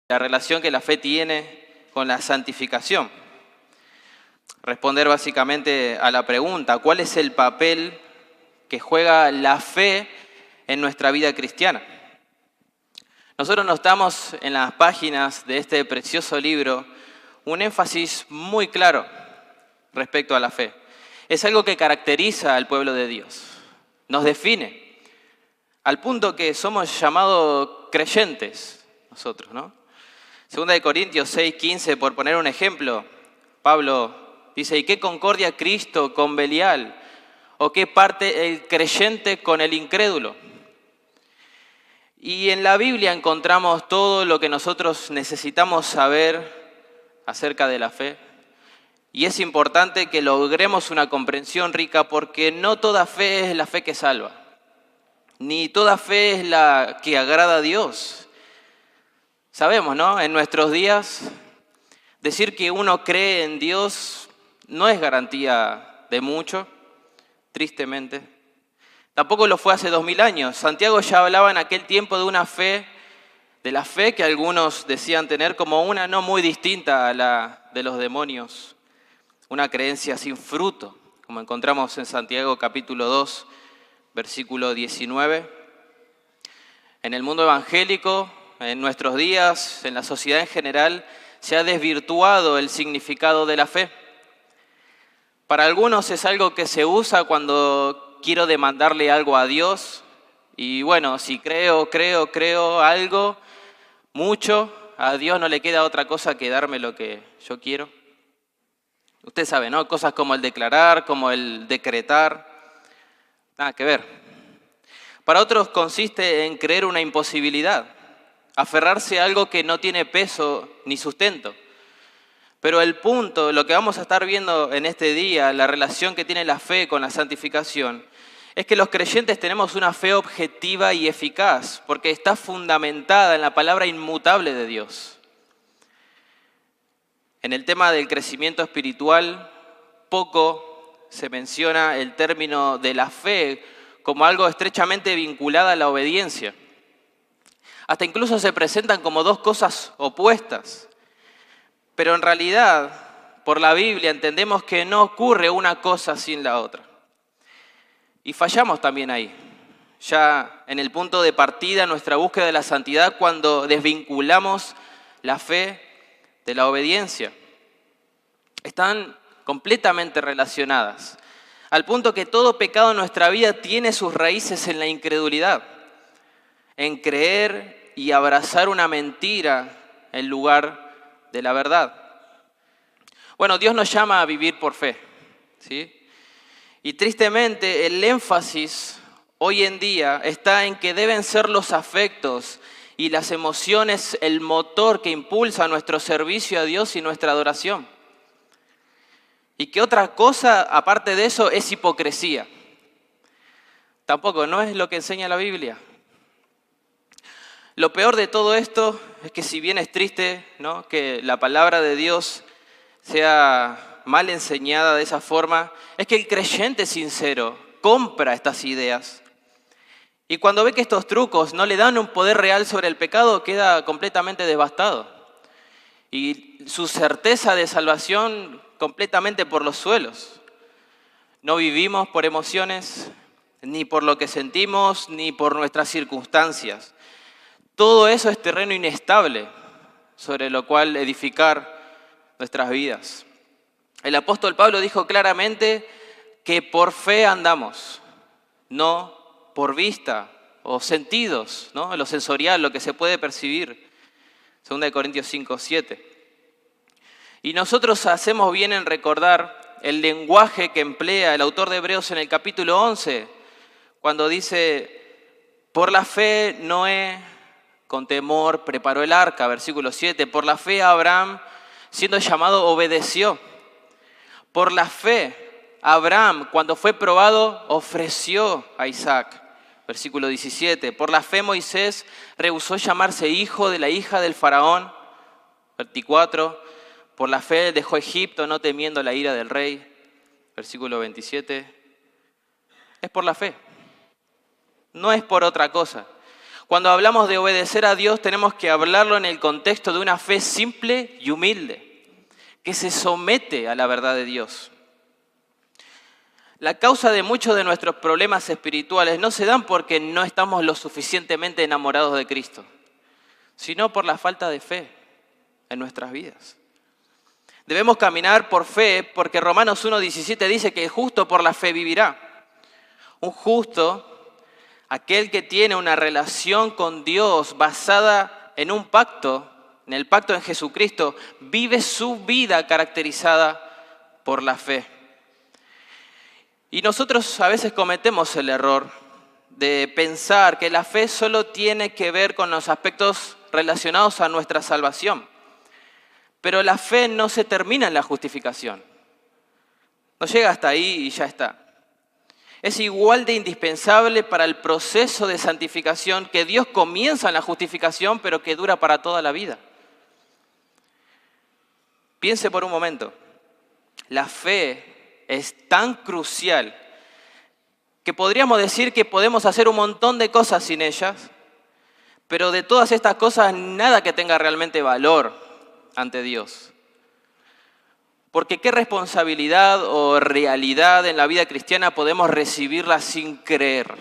la relación que la fe tiene con la santificación. Responder básicamente a la pregunta, ¿cuál es el papel que juega la fe en nuestra vida cristiana? Nosotros notamos en las páginas de este precioso libro un énfasis muy claro respecto a la fe. Es algo que caracteriza al pueblo de Dios, nos define, al punto que somos llamados creyentes nosotros, ¿no? Segunda de Corintios 6:15, por poner un ejemplo, Pablo dice, ¿y qué concordia Cristo con Belial? ¿O qué parte el creyente con el incrédulo? Y en la Biblia encontramos todo lo que nosotros necesitamos saber acerca de la fe. Y es importante que logremos una comprensión rica porque no toda fe es la fe que salva, ni toda fe es la que agrada a Dios. Sabemos, ¿no? En nuestros días, decir que uno cree en Dios no es garantía de mucho, tristemente. Tampoco lo fue hace 2000 años. Santiago ya hablaba en aquel tiempo de una fe, de la fe que algunos decían tener como una no muy distinta a la de los demonios. Una creencia sin fruto, como encontramos en Santiago capítulo 2, versículo 19. En el mundo evangélico, en nuestros días, en la sociedad en general, se ha desvirtuado el significado de la fe. Para algunos es algo que se usa cuando quiero demandarle algo a Dios. Y bueno, si creo algo, mucho, a Dios no le queda otra cosa que darme lo que yo quiero. Usted sabe, ¿no? Cosas como el declarar, como el decretar, nada que ver. Para otros consiste en creer una imposibilidad, aferrarse a algo que no tiene peso ni sustento. Pero el punto, lo que vamos a estar viendo en este día, la relación que tiene la fe con la santificación, es que los creyentes tenemos una fe objetiva y eficaz, porque está fundamentada en la palabra inmutable de Dios. En el tema del crecimiento espiritual, poco se menciona el término de la fe como algo estrechamente vinculado a la obediencia. Hasta incluso se presentan como dos cosas opuestas. Pero en realidad, por la Biblia entendemos que no ocurre una cosa sin la otra. Y fallamos también ahí. Ya en el punto de partida, nuestra búsqueda de la santidad, cuando desvinculamos la fe de la obediencia. Están completamente relacionadas, al punto que todo pecado en nuestra vida tiene sus raíces en la incredulidad, en creer y abrazar una mentira en lugar de la verdad. Bueno, Dios nos llama a vivir por fe, ¿sí? Y tristemente el énfasis hoy en día está en que deben ser los afectos y las emociones el motor que impulsa nuestro servicio a Dios y nuestra adoración. Y que otra cosa, aparte de eso, es hipocresía. Tampoco, no es lo que enseña la Biblia. Lo peor de todo esto es que si bien es triste, ¿no?, que la palabra de Dios sea mal enseñada de esa forma, es que el creyente sincero compra estas ideas. Y cuando ve que estos trucos no le dan un poder real sobre el pecado, queda completamente devastado. Y su certeza de salvación completamente por los suelos. No vivimos por emociones, ni por lo que sentimos, ni por nuestras circunstancias. Todo eso es terreno inestable sobre lo cual edificar nuestras vidas. El apóstol Pablo dijo claramente que por fe andamos, no por vista o sentidos, ¿no? Lo sensorial, lo que se puede percibir. Segunda de Corintios 5:7. Y nosotros hacemos bien en recordar el lenguaje que emplea el autor de Hebreos en el capítulo 11, cuando dice, por la fe Noé con temor preparó el arca, versículo 7. Por la fe Abraham, siendo llamado, obedeció. Por la fe Abraham, cuando fue probado, ofreció a Isaac, versículo 17. Por la fe Moisés rehusó llamarse hijo de la hija del faraón, 24. Por la fe dejó Egipto no temiendo la ira del rey, versículo 27. Es por la fe, no es por otra cosa. Cuando hablamos de obedecer a Dios, tenemos que hablarlo en el contexto de una fe simple y humilde, que se somete a la verdad de Dios. La causa de muchos de nuestros problemas espirituales no se dan porque no estamos lo suficientemente enamorados de Cristo, sino por la falta de fe en nuestras vidas. Debemos caminar por fe porque Romanos 1:17 dice que el justo por la fe vivirá. Un justo, aquel que tiene una relación con Dios basada en un pacto, en el pacto en Jesucristo, vive su vida caracterizada por la fe. Y nosotros a veces cometemos el error de pensar que la fe solo tiene que ver con los aspectos relacionados a nuestra salvación. Pero la fe no se termina en la justificación. No llega hasta ahí y ya está. Es igual de indispensable para el proceso de santificación que Dios comienza en la justificación, pero que dura para toda la vida. Piense por un momento. La fe es tan crucial que podríamos decir que podemos hacer un montón de cosas sin ellas, pero de todas estas cosas nada que tenga realmente valor ante Dios. Porque ¿qué responsabilidad o realidad en la vida cristiana podemos recibirla sin creer?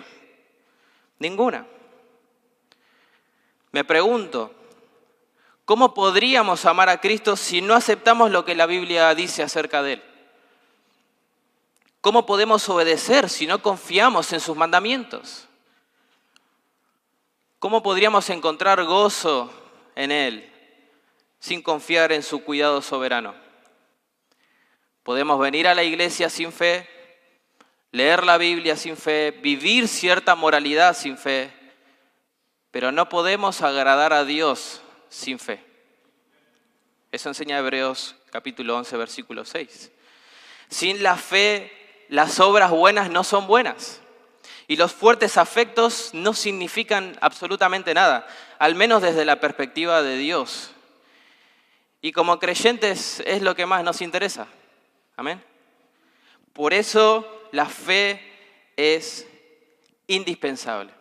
Ninguna. Me pregunto, ¿cómo podríamos amar a Cristo si no aceptamos lo que la Biblia dice acerca de Él? ¿Cómo podemos obedecer si no confiamos en sus mandamientos? ¿Cómo podríamos encontrar gozo en Él sin confiar en su cuidado soberano? Podemos venir a la iglesia sin fe, leer la Biblia sin fe, vivir cierta moralidad sin fe, pero no podemos agradar a Dios sin fe. Eso enseña Hebreos capítulo 11, versículo 6. Sin la fe, las obras buenas no son buenas. Y los fuertes afectos no significan absolutamente nada, al menos desde la perspectiva de Dios. Y como creyentes es lo que más nos interesa. Amén. Por eso la fe es indispensable.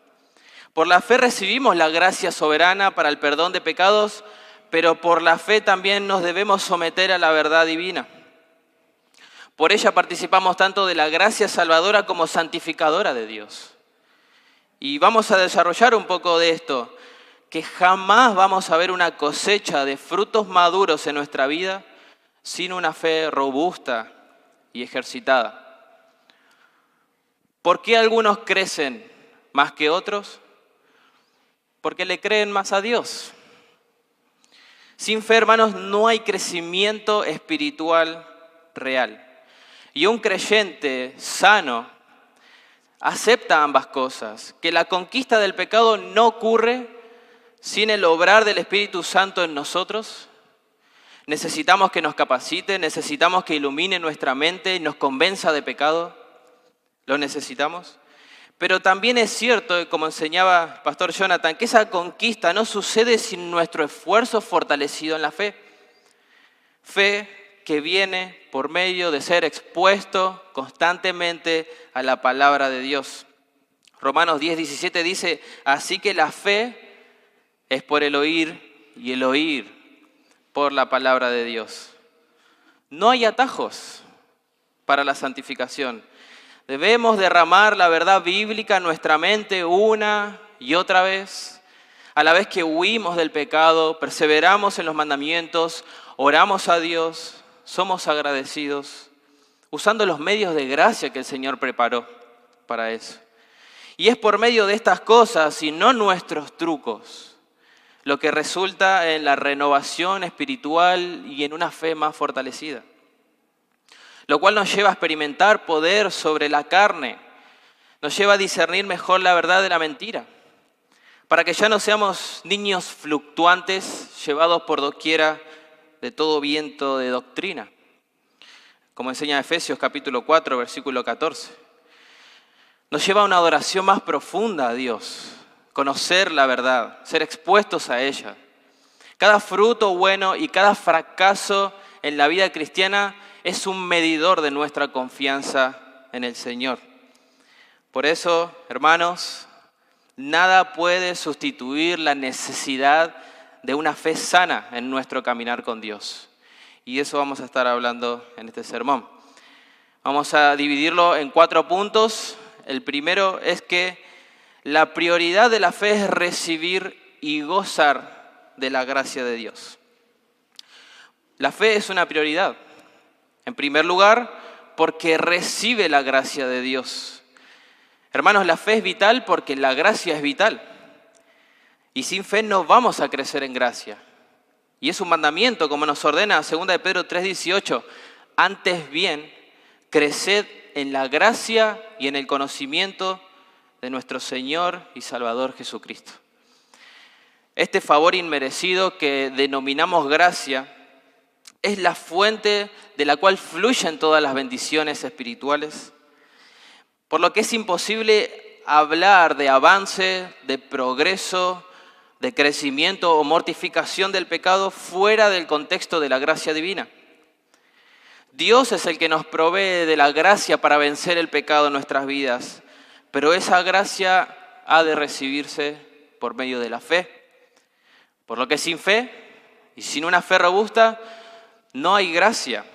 Por la fe recibimos la gracia soberana para el perdón de pecados, pero por la fe también nos debemos someter a la verdad divina. Por ella participamos tanto de la gracia salvadora como santificadora de Dios. Y vamos a desarrollar un poco de esto, que jamás vamos a ver una cosecha de frutos maduros en nuestra vida sin una fe robusta y ejercitada. ¿Por qué algunos crecen más que otros? Porque le creen más a Dios. Sin fe, hermanos, no hay crecimiento espiritual real. Y un creyente sano acepta ambas cosas, que la conquista del pecado no ocurre sin el obrar del Espíritu Santo en nosotros. Necesitamos que nos capacite, necesitamos que ilumine nuestra mente y nos convenza de pecado. Lo necesitamos. Pero también es cierto, como enseñaba el pastor Jonathan, que esa conquista no sucede sin nuestro esfuerzo fortalecido en la fe. Fe que viene por medio de ser expuesto constantemente a la palabra de Dios. Romanos 10:17 dice, así que la fe es por el oír y el oír por la palabra de Dios. No hay atajos para la santificación. Debemos derramar la verdad bíblica en nuestra mente una y otra vez. A la vez que huimos del pecado, perseveramos en los mandamientos, oramos a Dios, somos agradecidos, usando los medios de gracia que el Señor preparó para eso. Y es por medio de estas cosas y no nuestros trucos lo que resulta en la renovación espiritual y en una fe más fortalecida. Lo cual nos lleva a experimentar poder sobre la carne, nos lleva a discernir mejor la verdad de la mentira, para que ya no seamos niños fluctuantes, llevados por doquiera de todo viento de doctrina, como enseña Efesios capítulo 4, versículo 14. Nos lleva a una adoración más profunda a Dios, conocer la verdad, ser expuestos a ella. Cada fruto bueno y cada fracaso en la vida cristiana es un medidor de nuestra confianza en el Señor. Por eso, hermanos, Nada puede sustituir la necesidad de una fe sana en nuestro caminar con Dios. Y eso vamos a estar hablando en este sermón. Vamos a dividirlo en 4 puntos. El primero es que la prioridad de la fe es recibir y gozar de la gracia de Dios. La fe es una prioridad. En primer lugar, porque recibe la gracia de Dios. Hermanos, la fe es vital porque la gracia es vital. Y sin fe no vamos a crecer en gracia. Y es un mandamiento, como nos ordena 2 de Pedro 3:18. Antes bien, creced en la gracia y en el conocimiento de nuestro Señor y Salvador Jesucristo. Este favor inmerecido que denominamos gracia es la fuente de la cual fluyen todas las bendiciones espirituales, por lo que es imposible hablar de avance, de progreso, de crecimiento o mortificación del pecado fuera del contexto de la gracia divina. Dios es el que nos provee de la gracia para vencer el pecado en nuestras vidas, pero esa gracia ha de recibirse por medio de la fe. Por lo que sin fe y sin una fe robusta no hay gracia.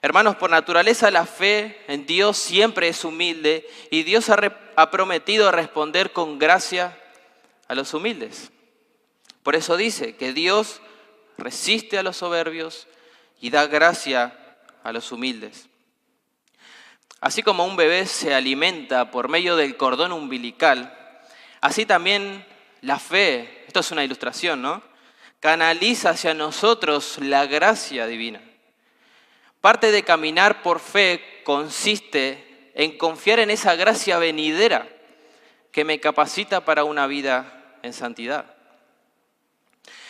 Hermanos, por naturaleza la fe en Dios siempre es humilde y Dios ha prometido responder con gracia a los humildes. Por eso dice que Dios resiste a los soberbios y da gracia a los humildes. Así como un bebé se alimenta por medio del cordón umbilical, así también la fe, esto es una ilustración, ¿no?, canaliza hacia nosotros la gracia divina. Parte de caminar por fe consiste en confiar en esa gracia venidera que me capacita para una vida en santidad.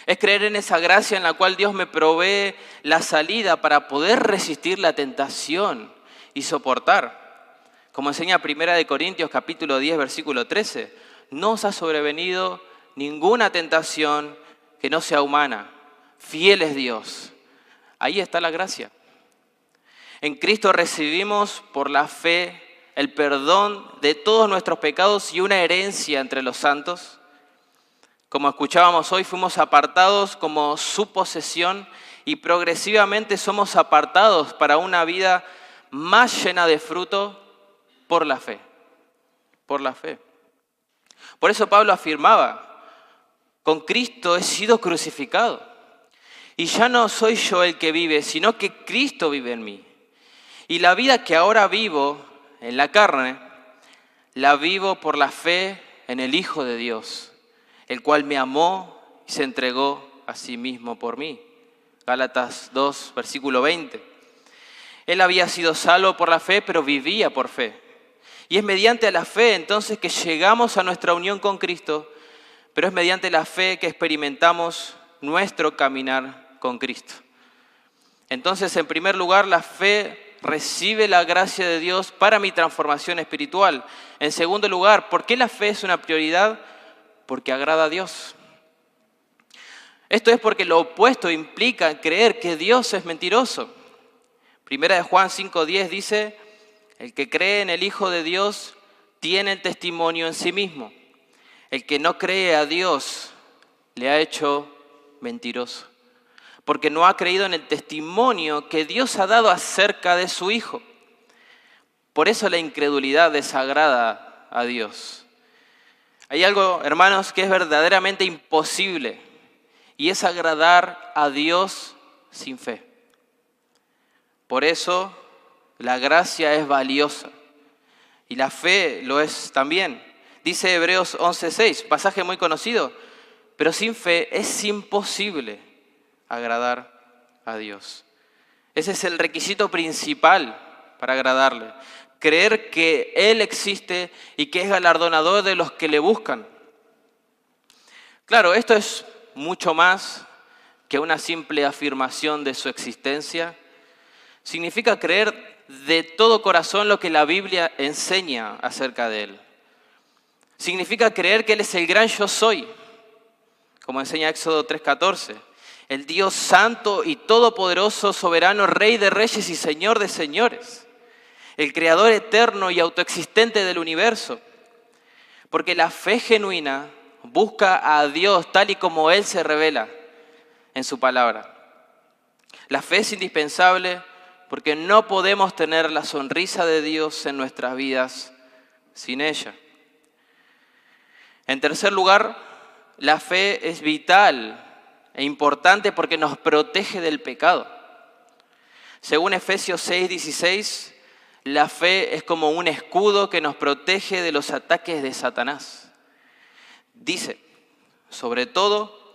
Es creer en esa gracia en la cual Dios me provee la salida para poder resistir la tentación y soportar. Como enseña 1 Corintios capítulo 10, versículo 13, no os ha sobrevenido ninguna tentación que no sea humana. Fiel es Dios. Ahí está la gracia. En Cristo recibimos por la fe el perdón de todos nuestros pecados y una herencia entre los santos. Como escuchábamos hoy, fuimos apartados como su posesión y progresivamente somos apartados para una vida más llena de fruto por la fe. Por la fe. Por eso Pablo afirmaba, con Cristo he sido crucificado. Y ya no soy yo el que vive, sino que Cristo vive en mí. Y la vida que ahora vivo en la carne, la vivo por la fe en el Hijo de Dios, el cual me amó y se entregó a sí mismo por mí. Gálatas 2, versículo 20. Él había sido salvo por la fe, pero vivía por fe. Y es mediante la fe entonces que llegamos a nuestra unión con Cristo, pero es mediante la fe que experimentamos nuestro caminar con Cristo. Entonces, en primer lugar, la fe recibe la gracia de Dios para mi transformación espiritual. En segundo lugar, ¿por qué la fe es una prioridad? Porque agrada a Dios. Esto es porque lo opuesto implica creer que Dios es mentiroso. Primera de Juan 5:10 dice, el que cree en el Hijo de Dios tiene el testimonio en sí mismo. El que no cree a Dios le ha hecho mentiroso, porque no ha creído en el testimonio que Dios ha dado acerca de su Hijo. Por eso la incredulidad desagrada a Dios. Hay algo, hermanos, que es verdaderamente imposible, y es agradar a Dios sin fe. Por eso la gracia es valiosa, y la fe lo es también. Dice Hebreos 11:6, pasaje muy conocido, pero sin fe es imposible agradar a Dios. Ese es el requisito principal para agradarle. Creer que Él existe y que es galardonador de los que le buscan. Claro, esto es mucho más que una simple afirmación de su existencia. Significa creer de todo corazón lo que la Biblia enseña acerca de Él. Significa creer que Él es el gran yo soy, como enseña Éxodo 3:14. El Dios santo y todopoderoso, soberano, Rey de reyes y Señor de señores. El Creador eterno y autoexistente del universo. Porque la fe genuina busca a Dios tal y como Él se revela en su palabra. La fe es indispensable porque no podemos tener la sonrisa de Dios en nuestras vidas sin ella. En tercer lugar, la fe es vital e importante porque nos protege del pecado. Según Efesios 6:16, la fe es como un escudo que nos protege de los ataques de Satanás. Dice, sobre todo,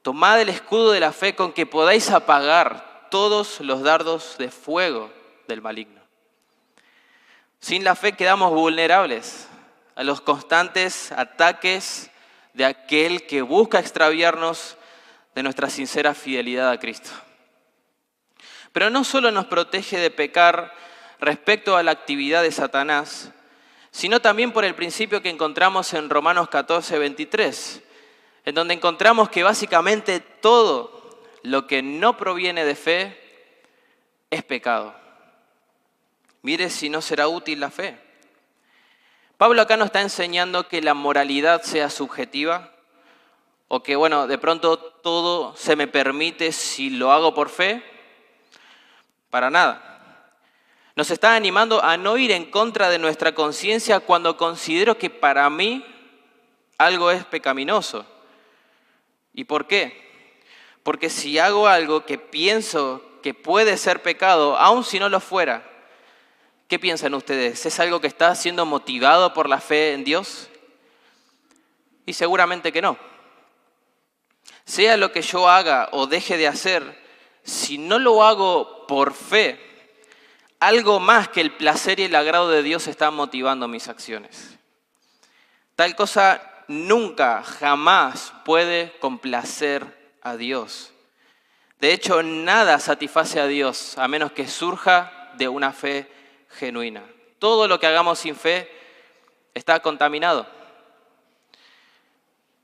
tomad el escudo de la fe con que podáis apagar todos los dardos de fuego del maligno. Sin la fe quedamos vulnerables a los constantes ataques de aquel que busca extraviarnos de nuestra sincera fidelidad a Cristo. Pero no solo nos protege de pecar respecto a la actividad de Satanás, sino también por el principio que encontramos en Romanos 14:23, en donde encontramos que básicamente todo lo que no proviene de fe es pecado. Mire si no será útil la fe. Pablo acá nos está enseñando que la moralidad sea subjetiva o que, de pronto todo se me permite si lo hago por fe. Para nada. Nos está animando a no ir en contra de nuestra conciencia cuando considero que para mí algo es pecaminoso. ¿Y por qué? Porque si hago algo que pienso que puede ser pecado, aun si no lo fuera, ¿qué piensan ustedes? ¿Es algo que está siendo motivado por la fe en Dios? Y seguramente que no. Sea lo que yo haga o deje de hacer, si no lo hago por fe, algo más que el placer y el agrado de Dios está motivando mis acciones. Tal cosa nunca, jamás puede complacer a Dios. De hecho, nada satisface a Dios a menos que surja de una fe genuina. Todo lo que hagamos sin fe está contaminado.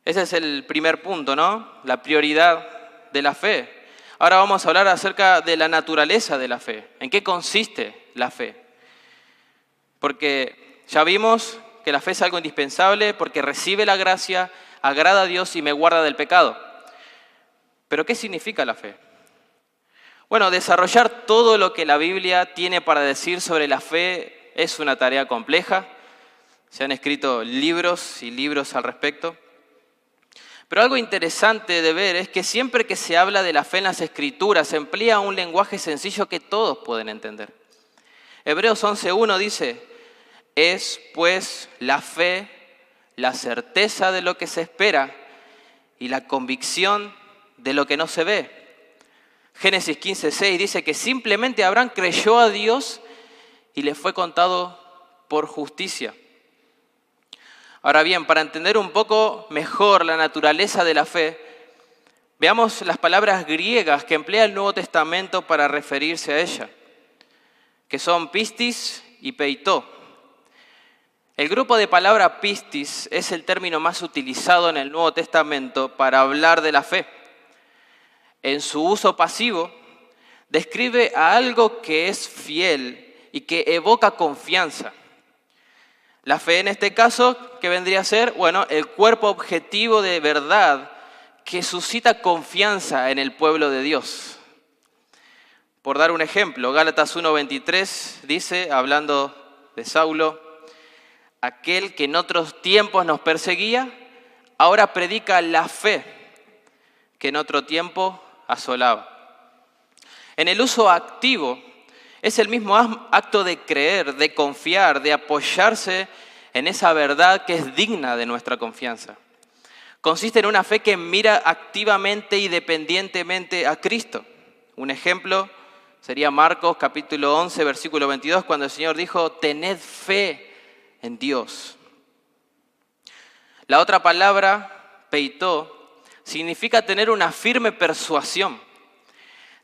Ese es el primer punto, ¿no? La prioridad de la fe. Ahora vamos a hablar acerca de la naturaleza de la fe. ¿En qué consiste la fe? Porque ya vimos que la fe es algo indispensable porque recibe la gracia, agrada a Dios y me guarda del pecado. ¿Pero qué significa la fe? Bueno, desarrollar todo lo que la Biblia tiene para decir sobre la fe es una tarea compleja. Se han escrito libros y libros al respecto. Pero algo interesante de ver es que siempre que se habla de la fe en las Escrituras se emplea un lenguaje sencillo que todos pueden entender. Hebreos 11:1 dice, es pues la fe, la certeza de lo que se espera y la convicción de lo que no se ve. Génesis 15:6 dice que simplemente Abraham creyó a Dios y le fue contado por justicia. Ahora bien, para entender un poco mejor la naturaleza de la fe, veamos las palabras griegas que emplea el Nuevo Testamento para referirse a ella, que son pistis y peitó. El grupo de palabra pistis es el término más utilizado en el Nuevo Testamento para hablar de la fe. En su uso pasivo, describe a algo que es fiel y que evoca confianza. La fe en este caso, ¿qué vendría a ser? El cuerpo objetivo de verdad que suscita confianza en el pueblo de Dios. Por dar un ejemplo, Gálatas 1:23 dice, hablando de Saulo, aquel que en otros tiempos nos perseguía, ahora predica la fe que en otro tiempo asolaba. En el uso activo, es el mismo acto de creer, de confiar, de apoyarse en esa verdad que es digna de nuestra confianza. Consiste en una fe que mira activamente y dependientemente a Cristo. Un ejemplo sería Marcos capítulo 11, versículo 22, cuando el Señor dijo, tened fe en Dios. La otra palabra, peitó, significa tener una firme persuasión.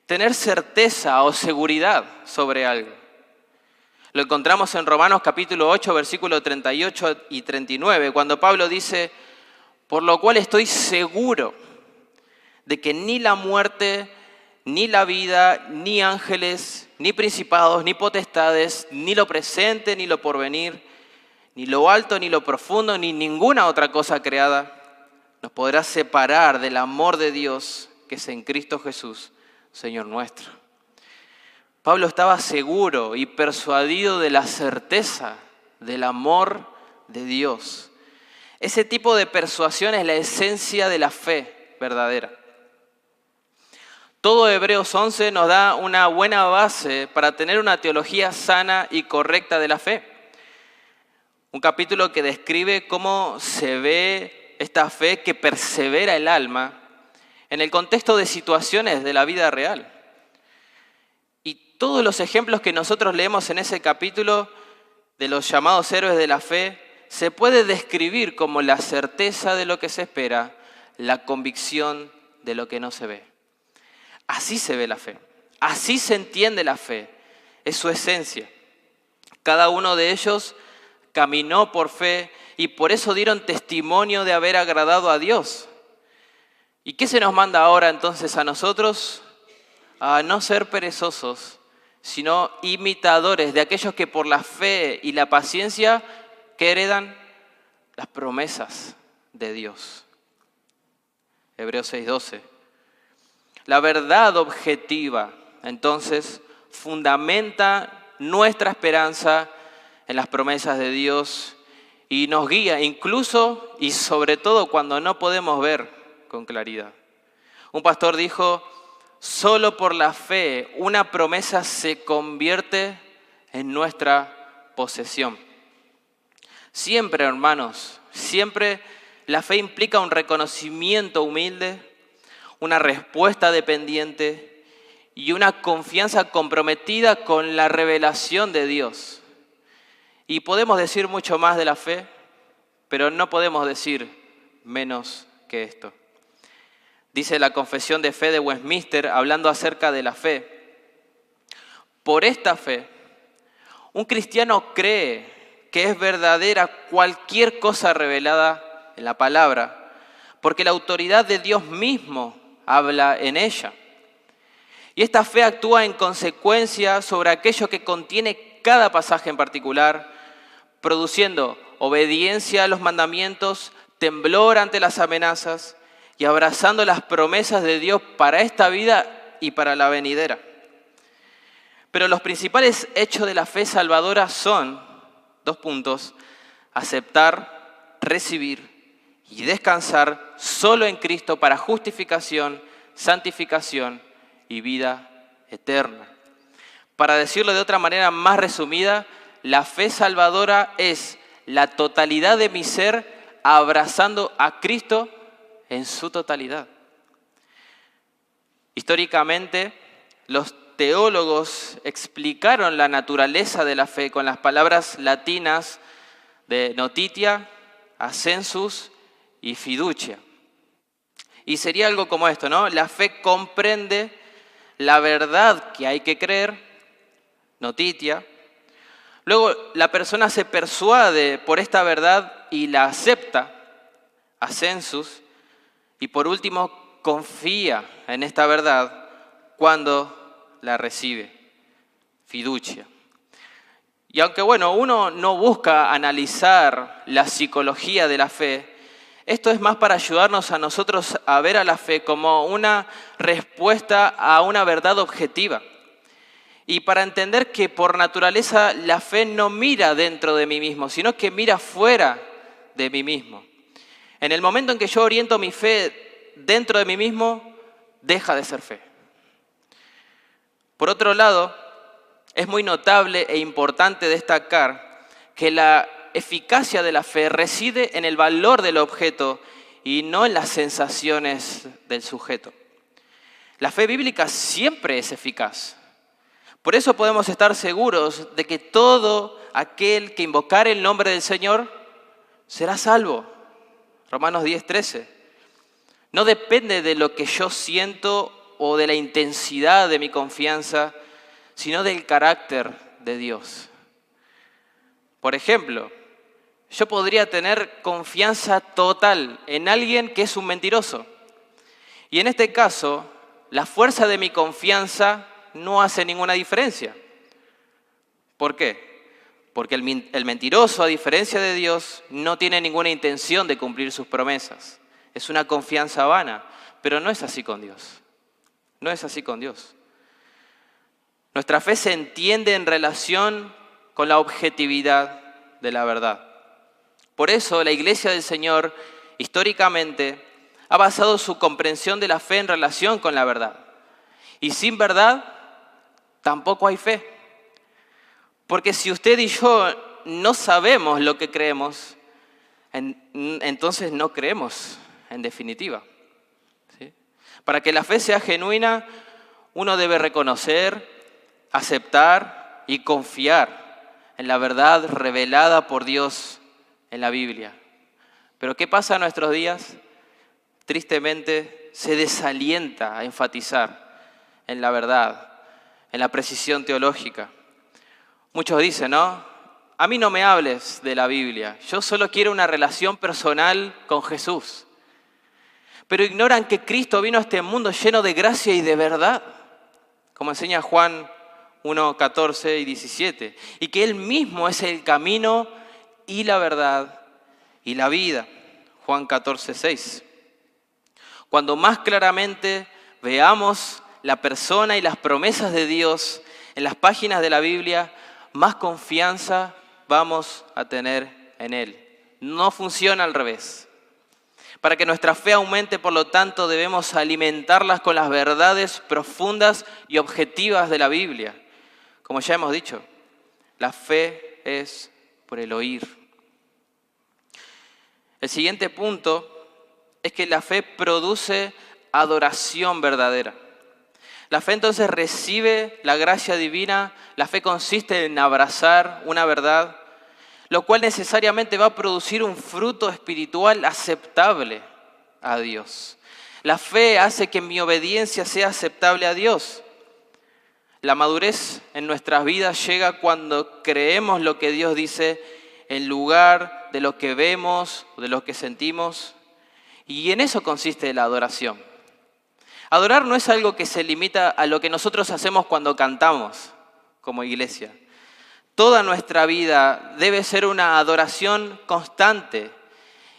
Tener certeza o seguridad sobre algo. Lo encontramos en Romanos capítulo 8, versículos 38 y 39, cuando Pablo dice, por lo cual estoy seguro de que ni la muerte, ni la vida, ni ángeles, ni principados, ni potestades, ni lo presente, ni lo porvenir, Ni lo alto, ni lo profundo, ni ninguna otra cosa creada nos podrá separar del amor de Dios que es en Cristo Jesús, Señor nuestro. Pablo estaba seguro y persuadido de la certeza del amor de Dios. Ese tipo de persuasión es la esencia de la fe verdadera. Todo Hebreos 11 nos da una buena base para tener una teología sana y correcta de la fe. Un capítulo que describe cómo se ve esta fe que persevera el alma en el contexto de situaciones de la vida real. Y todos los ejemplos que nosotros leemos en ese capítulo de los llamados héroes de la fe se puede describir como la certeza de lo que se espera, la convicción de lo que no se ve. Así se ve la fe, así se entiende la fe, es su esencia. Cada uno de ellos caminó por fe y por eso dieron testimonio de haber agradado a Dios. ¿Y qué se nos manda ahora entonces a nosotros? A no ser perezosos, sino imitadores de aquellos que por la fe y la paciencia que heredan las promesas de Dios. Hebreos 6:12. La verdad objetiva, entonces, fundamenta nuestra esperanza en las promesas de Dios y nos guía incluso y sobre todo cuando no podemos ver con claridad. Un pastor dijo: solo por la fe una promesa se convierte en nuestra posesión. Siempre, hermanos, siempre la fe implica un reconocimiento humilde, una respuesta dependiente y una confianza comprometida con la revelación de Dios. Y podemos decir mucho más de la fe, pero no podemos decir menos que esto. Dice la Confesión de Fe de Westminster, hablando acerca de la fe: por esta fe, un cristiano cree que es verdadera cualquier cosa revelada en la palabra, porque la autoridad de Dios mismo habla en ella. Y esta fe actúa en consecuencia sobre aquello que contiene cada pasaje en particular, produciendo obediencia a los mandamientos, temblor ante las amenazas y abrazando las promesas de Dios para esta vida y para la venidera. Pero los principales hechos de la fe salvadora son, 2 puntos: aceptar, recibir y descansar solo en Cristo para justificación, santificación y vida eterna. Para decirlo de otra manera más resumida, la fe salvadora es la totalidad de mi ser abrazando a Cristo en su totalidad. Históricamente, los teólogos explicaron la naturaleza de la fe con las palabras latinas de notitia, ascensus y fiducia. Y sería algo como esto, ¿no? La fe comprende la verdad que hay que creer, notitia. Luego la persona se persuade por esta verdad y la acepta, ascensus. Y por último, confía en esta verdad cuando la recibe, fiducia. Y aunque uno no busca analizar la psicología de la fe, esto es más para ayudarnos a nosotros a ver a la fe como una respuesta a una verdad objetiva. Y para entender que por naturaleza la fe no mira dentro de mí mismo, sino que mira fuera de mí mismo. En el momento en que yo oriento mi fe dentro de mí mismo, deja de ser fe. Por otro lado, es muy notable e importante destacar que la eficacia de la fe reside en el valor del objeto y no en las sensaciones del sujeto. La fe bíblica siempre es eficaz. Por eso podemos estar seguros de que todo aquel que invocare el nombre del Señor será salvo. Romanos 10:13. No depende de lo que yo siento o de la intensidad de mi confianza, sino del carácter de Dios. Por ejemplo, yo podría tener confianza total en alguien que es un mentiroso. Y en este caso, la fuerza de mi confianza no hace ninguna diferencia. ¿Por qué? Porque el mentiroso, a diferencia de Dios, no tiene ninguna intención de cumplir sus promesas. Es una confianza vana, pero no es así con Dios. No es así con Dios. Nuestra fe se entiende en relación con la objetividad de la verdad. Por eso la Iglesia del Señor, históricamente, ha basado su comprensión de la fe en relación con la verdad. Y sin verdad, tampoco hay fe. Porque si usted y yo no sabemos lo que creemos, entonces no creemos, en definitiva. ¿Sí? Para que la fe sea genuina, uno debe reconocer, aceptar y confiar en la verdad revelada por Dios en la Biblia. Pero ¿qué pasa en nuestros días? Tristemente se desalienta a enfatizar en la verdad, en la precisión teológica. Muchos dicen, ¿no? A mí no me hables de la Biblia, yo solo quiero una relación personal con Jesús. Pero ignoran que Cristo vino a este mundo lleno de gracia y de verdad, como enseña Juan 1, 14 y 17, y que Él mismo es el camino y la verdad y la vida. Juan 14, 6. Cuando más claramente veamos la persona y las promesas de Dios en las páginas de la Biblia, más confianza vamos a tener en Él. No funciona al revés. Para que nuestra fe aumente, por lo tanto, debemos alimentarlas con las verdades profundas y objetivas de la Biblia. Como ya hemos dicho, la fe es por el oír. El siguiente punto es que la fe produce adoración verdadera. La fe entonces recibe la gracia divina, la fe consiste en abrazar una verdad, lo cual necesariamente va a producir un fruto espiritual aceptable a Dios. La fe hace que mi obediencia sea aceptable a Dios. La madurez en nuestras vidas llega cuando creemos lo que Dios dice en lugar de lo que vemos, de lo que sentimos, y en eso consiste la adoración. Adorar no es algo que se limita a lo que nosotros hacemos cuando cantamos como iglesia. Toda nuestra vida debe ser una adoración constante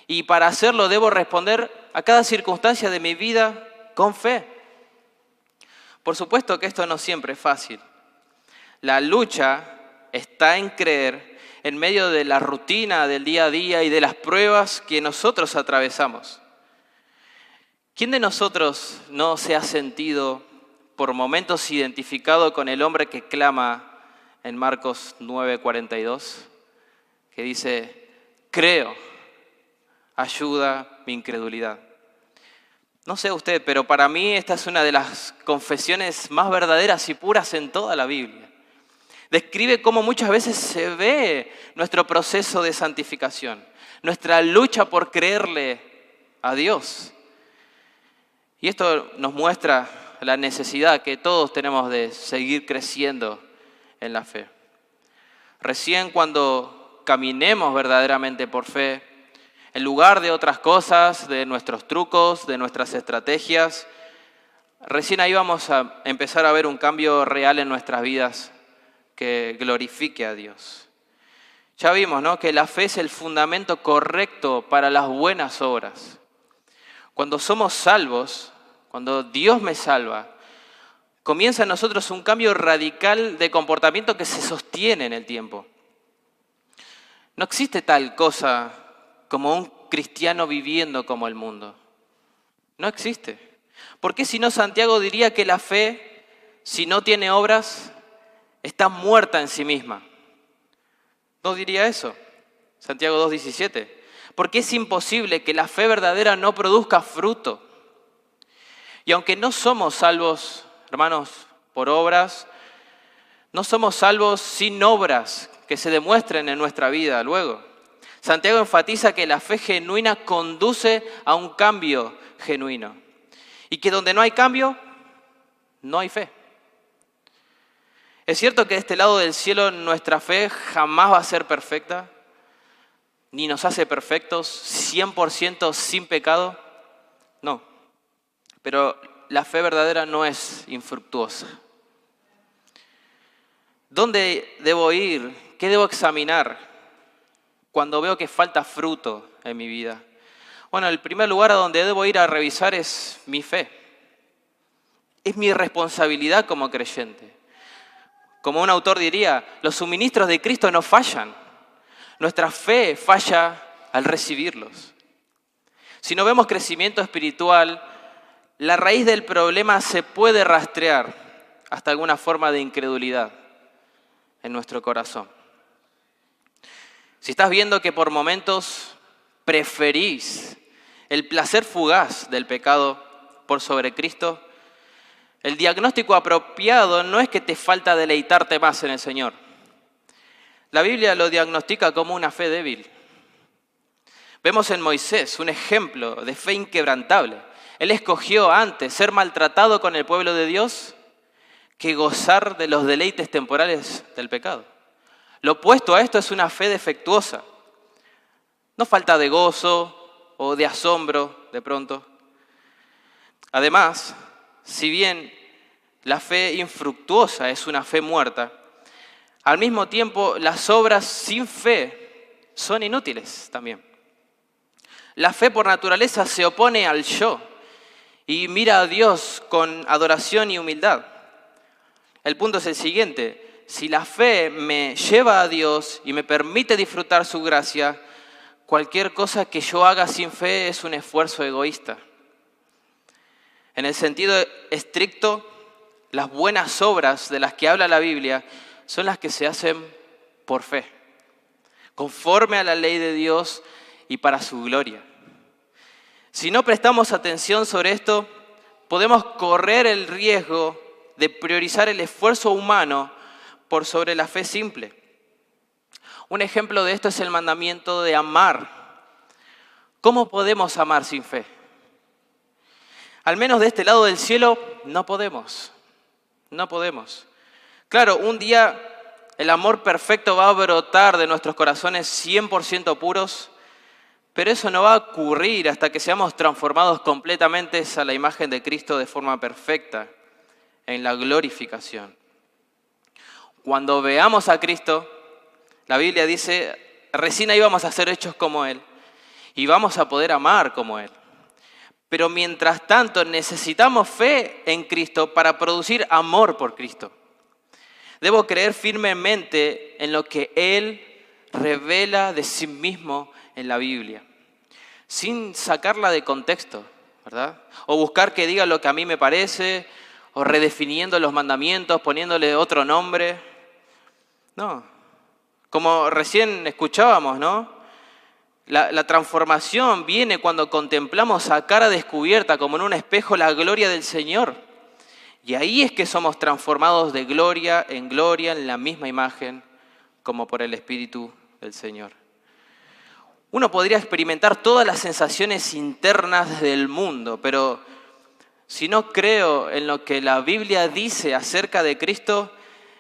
y para hacerlo debo responder a cada circunstancia de mi vida con fe. Por supuesto que esto no siempre es fácil. La lucha está en creer en medio de la rutina del día a día y de las pruebas que nosotros atravesamos. ¿Quién de nosotros no se ha sentido por momentos identificado con el hombre que clama en Marcos 9:42? Que dice, creo, ayuda mi incredulidad. No sé usted, pero para mí esta es una de las confesiones más verdaderas y puras en toda la Biblia. Describe cómo muchas veces se ve nuestro proceso de santificación, nuestra lucha por creerle a Dios. Y esto nos muestra la necesidad que todos tenemos de seguir creciendo en la fe. Recién cuando caminemos verdaderamente por fe, en lugar de otras cosas, de nuestros trucos, de nuestras estrategias, recién ahí vamos a empezar a ver un cambio real en nuestras vidas que glorifique a Dios. Ya vimos, ¿no?, que la fe es el fundamento correcto para las buenas obras. Cuando somos salvos, cuando Dios me salva, comienza en nosotros un cambio radical de comportamiento que se sostiene en el tiempo. No existe tal cosa como un cristiano viviendo como el mundo. No existe. ¿Por qué si no Santiago diría que la fe, si no tiene obras, está muerta en sí misma? ¿No diría eso? Santiago 2:17. Porque es imposible que la fe verdadera no produzca fruto. Y aunque no somos salvos, hermanos, por obras, no somos salvos sin obras que se demuestren en nuestra vida luego. Santiago enfatiza que la fe genuina conduce a un cambio genuino. Y que donde no hay cambio, no hay fe. Es cierto que de este lado del cielo nuestra fe jamás va a ser perfecta, ni nos hace perfectos, 100% sin pecado. No. Pero la fe verdadera no es infructuosa. ¿Dónde debo ir? ¿Qué debo examinar cuando veo que falta fruto en mi vida? Bueno, el primer lugar a donde debo ir a revisar es mi fe. Es mi responsabilidad como creyente. Como un autor diría, los suministros de Cristo no fallan. Nuestra fe falla al recibirlos. Si no vemos crecimiento espiritual, la raíz del problema se puede rastrear hasta alguna forma de incredulidad en nuestro corazón. Si estás viendo que por momentos preferís el placer fugaz del pecado por sobre Cristo, el diagnóstico apropiado no es que te falta deleitarte más en el Señor. La Biblia lo diagnostica como una fe débil. Vemos en Moisés un ejemplo de fe inquebrantable. Él escogió antes ser maltratado con el pueblo de Dios que gozar de los deleites temporales del pecado. Lo opuesto a esto es una fe defectuosa. No falta de gozo o de asombro de pronto. Además, si bien la fe infructuosa es una fe muerta, al mismo tiempo las obras sin fe son inútiles también. La fe por naturaleza se opone al yo y mira a Dios con adoración y humildad. El punto es el siguiente: si la fe me lleva a Dios y me permite disfrutar su gracia, cualquier cosa que yo haga sin fe es un esfuerzo egoísta. En el sentido estricto, las buenas obras de las que habla la Biblia son las que se hacen por fe, conforme a la ley de Dios y para su gloria. Si no prestamos atención sobre esto, podemos correr el riesgo de priorizar el esfuerzo humano por sobre la fe simple. Un ejemplo de esto es el mandamiento de amar. ¿Cómo podemos amar sin fe? Al menos de este lado del cielo, no podemos. No podemos. Claro, un día el amor perfecto va a brotar de nuestros corazones 100% puros, pero eso no va a ocurrir hasta que seamos transformados completamente a la imagen de Cristo de forma perfecta, en la glorificación. Cuando veamos a Cristo, la Biblia dice, recién ahí vamos a ser hechos como Él y vamos a poder amar como Él. Pero mientras tanto necesitamos fe en Cristo para producir amor por Cristo. Debo creer firmemente en lo que Él revela de sí mismo en la Biblia, sin sacarla de contexto, ¿verdad? O buscar que diga lo que a mí me parece, o redefiniendo los mandamientos, poniéndole otro nombre. No, como recién escuchábamos, ¿no? La transformación viene cuando contemplamos a cara descubierta, como en un espejo, la gloria del Señor. Y ahí es que somos transformados de gloria en la misma imagen, como por el Espíritu del Señor. Uno podría experimentar todas las sensaciones internas del mundo, pero si no creo en lo que la Biblia dice acerca de Cristo,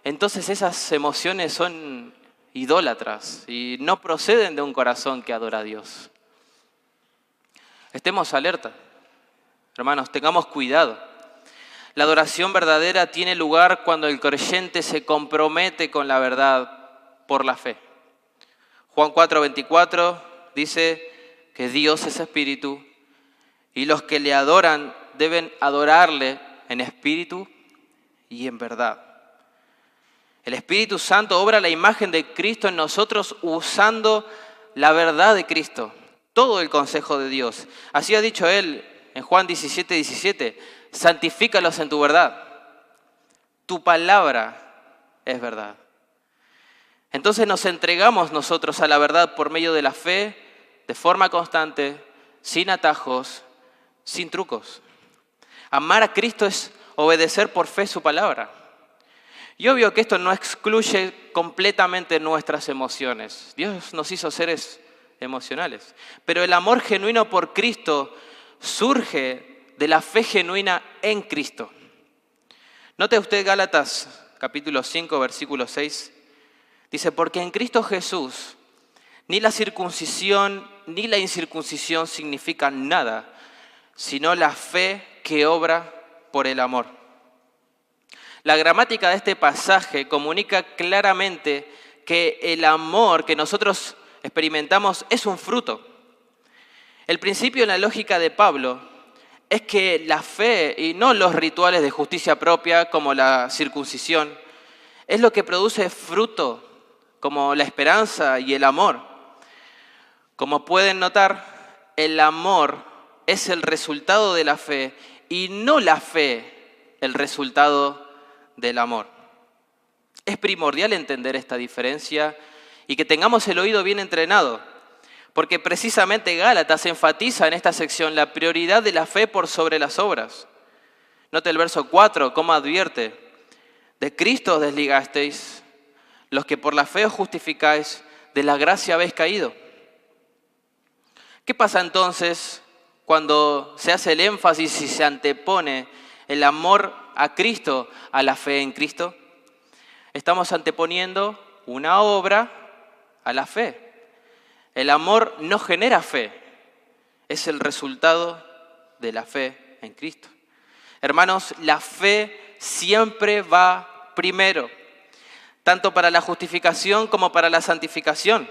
entonces esas emociones son idólatras y no proceden de un corazón que adora a Dios. Estemos alerta, hermanos, tengamos cuidado. La adoración verdadera tiene lugar cuando el creyente se compromete con la verdad por la fe. Juan 4:24 dice que Dios es espíritu y los que le adoran deben adorarle en espíritu y en verdad. El Espíritu Santo obra la imagen de Cristo en nosotros usando la verdad de Cristo, todo el consejo de Dios. Así ha dicho Él en Juan 17:17, santifícalos en tu verdad. Tu palabra es verdad. Entonces nos entregamos nosotros a la verdad por medio de la fe, de forma constante, sin atajos, sin trucos. Amar a Cristo es obedecer por fe su palabra. Y obvio que esto no excluye completamente nuestras emociones. Dios nos hizo seres emocionales. Pero el amor genuino por Cristo surge de la fe genuina en Cristo. Note usted Gálatas capítulo 5, versículo 6. Dice, porque en Cristo Jesús ni la circuncisión ni la incircuncisión significan nada, sino la fe que obra por el amor. La gramática de este pasaje comunica claramente que el amor que nosotros experimentamos es un fruto. El principio en la lógica de Pablo es que la fe, y no los rituales de justicia propia como la circuncisión, es lo que produce fruto, como la esperanza y el amor. Como pueden notar, el amor es el resultado de la fe y no la fe el resultado del amor. Es primordial entender esta diferencia y que tengamos el oído bien entrenado, porque precisamente Gálatas enfatiza en esta sección la prioridad de la fe por sobre las obras. Note el verso 4, cómo advierte: de Cristo os desligasteis, los que por la fe os justificáis, de la gracia habéis caído. ¿Qué pasa entonces cuando se hace el énfasis y se antepone el amor a Cristo a la fe en Cristo? Estamos anteponiendo una obra a la fe. El amor no genera fe, es el resultado de la fe en Cristo. Hermanos, la fe siempre va primero, tanto para la justificación como para la santificación.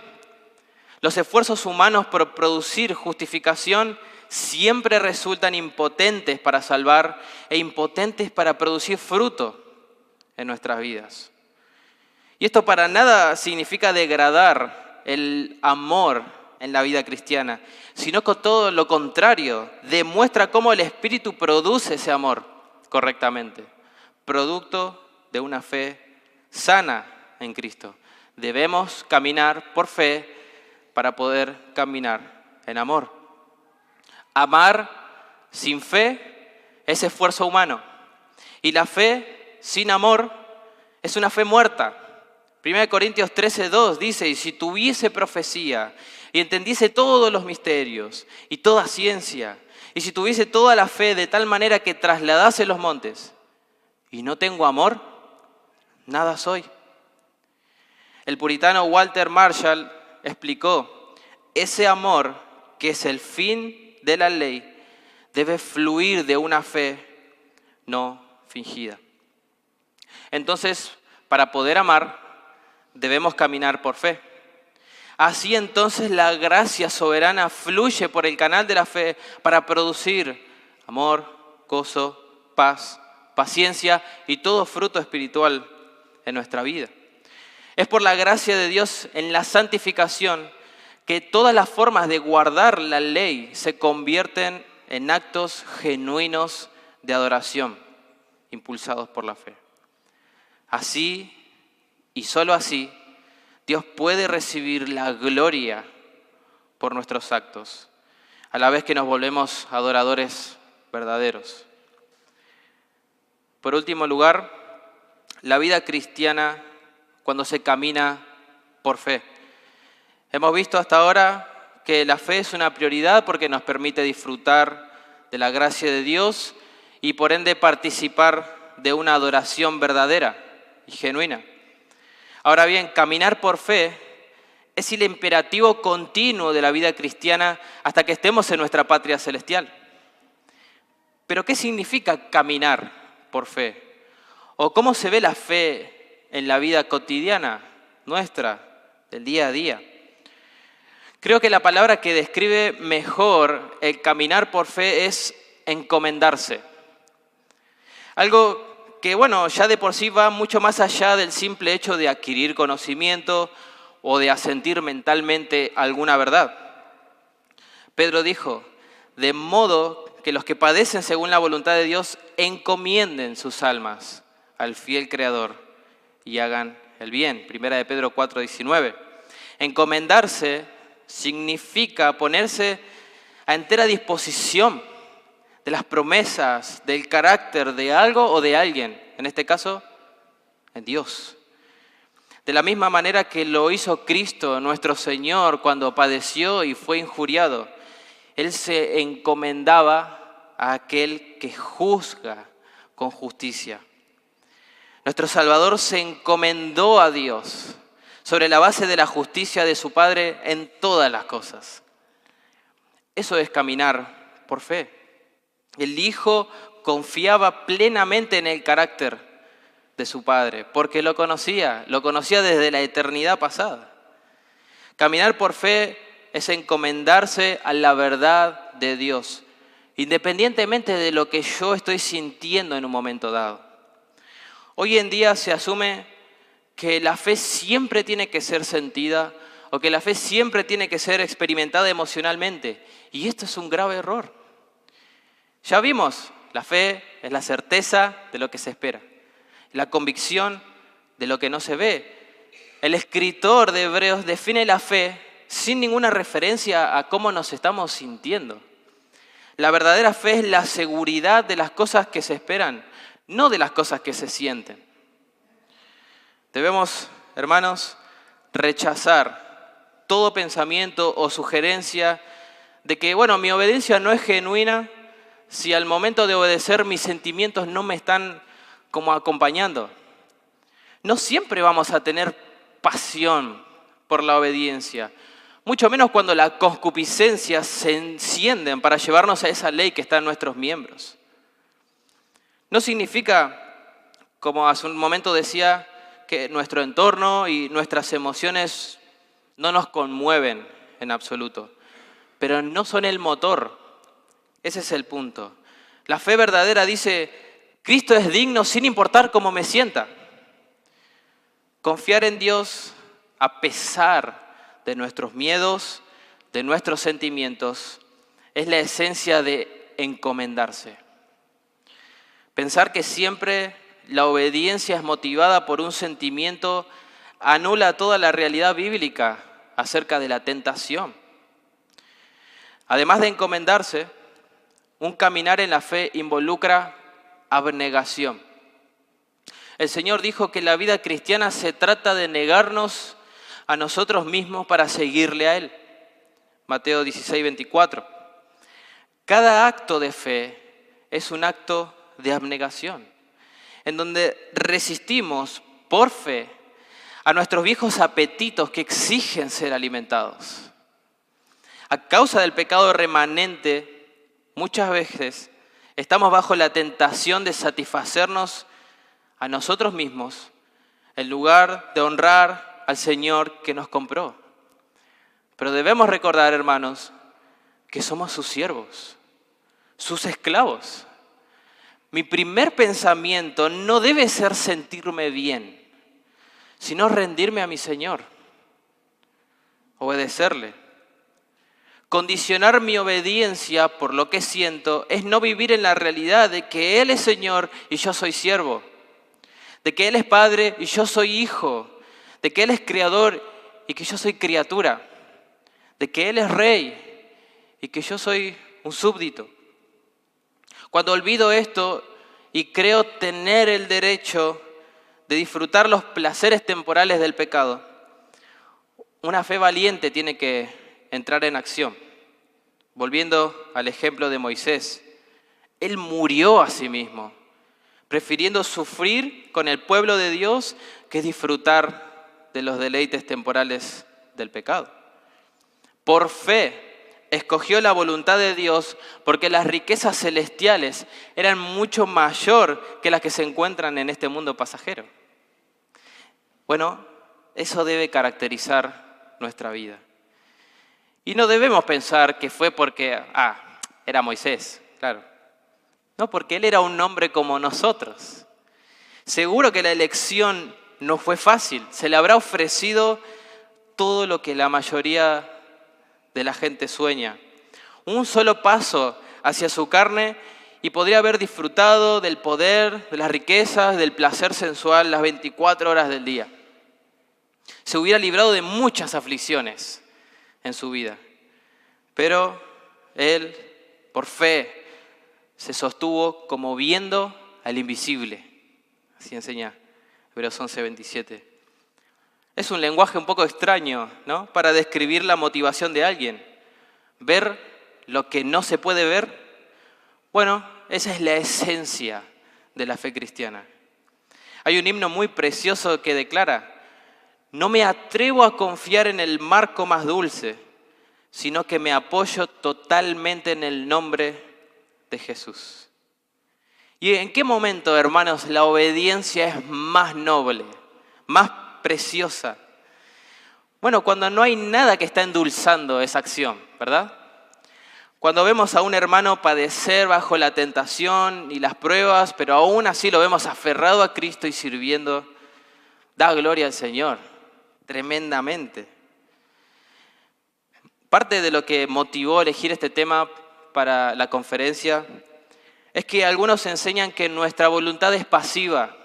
Los esfuerzos humanos por producir justificación siempre resultan impotentes para salvar e impotentes para producir fruto en nuestras vidas. Y esto para nada significa degradar el amor en la vida cristiana, sino que todo lo contrario, demuestra cómo el Espíritu produce ese amor correctamente, producto de una fe sana en Cristo. Debemos caminar por fe para poder caminar en amor. Amar sin fe es esfuerzo humano, y la fe sin amor es una fe muerta. 1 Corintios 13:2 dice: y si tuviese profecía y entendiese todos los misterios y toda ciencia, y si tuviese toda la fe de tal manera que trasladase los montes, y no tengo amor, nada soy. El puritano Walter Marshall explicó: ese amor, que es el fin de la ley, debe fluir de una fe no fingida. Entonces, para poder amar, debemos caminar por fe. Así entonces la gracia soberana fluye por el canal de la fe para producir amor, gozo, paz, paciencia y todo fruto espiritual en nuestra vida. Es por la gracia de Dios en la santificación que todas las formas de guardar la ley se convierten en actos genuinos de adoración, impulsados por la fe. Así, y solo así, Dios puede recibir la gloria por nuestros actos, a la vez que nos volvemos adoradores verdaderos. Por último lugar, la vida cristiana cuando se camina por fe. Hemos visto hasta ahora que la fe es una prioridad porque nos permite disfrutar de la gracia de Dios y por ende participar de una adoración verdadera y genuina. Ahora bien, caminar por fe es el imperativo continuo de la vida cristiana hasta que estemos en nuestra patria celestial. Pero ¿qué significa caminar por fe? ¿O cómo se ve la fe en la vida cotidiana nuestra, del día a día? Creo que la palabra que describe mejor el caminar por fe es encomendarse. Algo que, ya de por sí va mucho más allá del simple hecho de adquirir conocimiento o de asentir mentalmente alguna verdad. Pedro dijo: de modo que los que padecen según la voluntad de Dios encomienden sus almas al fiel Creador y hagan el bien. 1 de Pedro 4:19. Encomendarse significa ponerse a entera disposición de las promesas, del carácter de algo o de alguien, en este caso, en Dios. De la misma manera que lo hizo Cristo, nuestro Señor, cuando padeció y fue injuriado. Él se encomendaba a aquel que juzga con justicia. Nuestro Salvador se encomendó a Dios sobre la base de la justicia de su Padre en todas las cosas. Eso es caminar por fe. El Hijo confiaba plenamente en el carácter de su Padre, porque lo conocía desde la eternidad pasada. Caminar por fe es encomendarse a la verdad de Dios, independientemente de lo que yo estoy sintiendo en un momento dado. Hoy en día se asume que la fe siempre tiene que ser sentida o que la fe siempre tiene que ser experimentada emocionalmente. Y esto es un grave error. Ya vimos, la fe es la certeza de lo que se espera, la convicción de lo que no se ve. El escritor de Hebreos define la fe sin ninguna referencia a cómo nos estamos sintiendo. La verdadera fe es la seguridad de las cosas que se esperan, no de las cosas que se sienten. Debemos, hermanos, rechazar todo pensamiento o sugerencia de que, mi obediencia no es genuina si al momento de obedecer mis sentimientos no me están como acompañando. No siempre vamos a tener pasión por la obediencia, mucho menos cuando las concupiscencias se encienden para llevarnos a esa ley que está en nuestros miembros. No significa, como hace un momento decía, que nuestro entorno y nuestras emociones no nos conmueven en absoluto, pero no son el motor. Ese es el punto. La fe verdadera dice, Cristo es digno sin importar cómo me sienta. Confiar en Dios a pesar de nuestros miedos, de nuestros sentimientos, es la esencia de encomendarse. Pensar que siempre la obediencia es motivada por un sentimiento anula toda la realidad bíblica acerca de la tentación. Además de encomendarse, un caminar en la fe involucra abnegación. El Señor dijo que la vida cristiana se trata de negarnos a nosotros mismos para seguirle a Él. Mateo 16:24. Cada acto de fe es un acto de abnegación, en donde resistimos por fe a nuestros viejos apetitos que exigen ser alimentados. A causa del pecado remanente, muchas veces estamos bajo la tentación de satisfacernos a nosotros mismos en lugar de honrar al Señor que nos compró. Pero debemos recordar, hermanos, que somos sus siervos, sus esclavos. Mi primer pensamiento no debe ser sentirme bien, sino rendirme a mi Señor, obedecerle. Condicionar mi obediencia por lo que siento es no vivir en la realidad de que Él es Señor y yo soy siervo, de que Él es Padre y yo soy hijo, de que Él es Creador y que yo soy criatura, de que Él es Rey y que yo soy un súbdito. Cuando olvido esto y creo tener el derecho de disfrutar los placeres temporales del pecado, una fe valiente tiene que entrar en acción. Volviendo al ejemplo de Moisés, él murió a sí mismo, prefiriendo sufrir con el pueblo de Dios que disfrutar de los deleites temporales del pecado. Por fe, escogió la voluntad de Dios porque las riquezas celestiales eran mucho mayor que las que se encuentran en este mundo pasajero. Bueno, eso debe caracterizar nuestra vida. Y no debemos pensar que fue porque, era Moisés, claro. No, porque él era un hombre como nosotros. Seguro que la elección no fue fácil. Se le habrá ofrecido todo lo que la mayoría de la gente sueña. Un solo paso hacia su carne y podría haber disfrutado del poder, de las riquezas, del placer sensual las 24 horas del día. Se hubiera librado de muchas aflicciones en su vida. Pero él, por fe, se sostuvo como viendo al invisible. Así enseña Hebreos 11:27. Es un lenguaje un poco extraño, ¿no?, para describir la motivación de alguien. Ver lo que no se puede ver. Bueno, esa es la esencia de la fe cristiana. Hay un himno muy precioso que declara: no me atrevo a confiar en el marco más dulce, sino que me apoyo totalmente en el nombre de Jesús. ¿Y en qué momento, hermanos, la obediencia es más noble, más preciosa? Bueno, cuando no hay nada que está endulzando esa acción, ¿verdad? Cuando vemos a un hermano padecer bajo la tentación y las pruebas, pero aún así lo vemos aferrado a Cristo y sirviendo, da gloria al Señor, tremendamente. Parte de lo que motivó elegir este tema para la conferencia es que algunos enseñan que nuestra voluntad es pasiva